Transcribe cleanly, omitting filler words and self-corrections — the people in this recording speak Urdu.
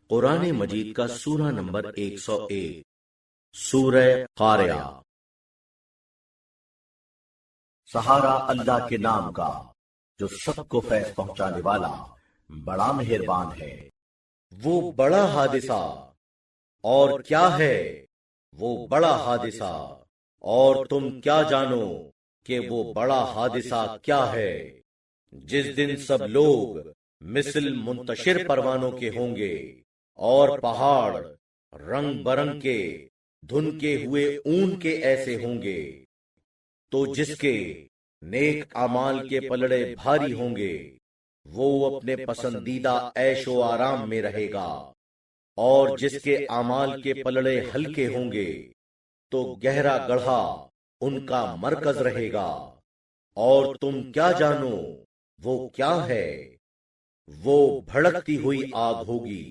قرآن مجید کا سورہ نمبر 101 سورہ قاریہ۔ سہارا اللہ کے نام کا جو سب کو فیض پہنچانے والا بڑا مہربان ہے۔ وہ بڑا حادثہ اور کیا ہے وہ بڑا حادثہ، اور تم کیا جانو کہ وہ بڑا حادثہ کیا ہے؟ جس دن سب لوگ مثل منتشر پروانوں کے ہوں گے اور پہاڑ رنگ برنگ کے دھن کے ہوئے اون کے ایسے ہوں گے، تو جس کے نیک اعمال کے پلڑے بھاری ہوں گے وہ اپنے پسندیدہ عیش و آرام میں رہے گا، اور جس کے اعمال کے پلڑے ہلکے ہوں گے تو گہرا گڑھا ان کا مرکز رہے گا۔ اور تم کیا جانو وہ کیا ہے؟ وہ بھڑکتی ہوئی آگ ہوگی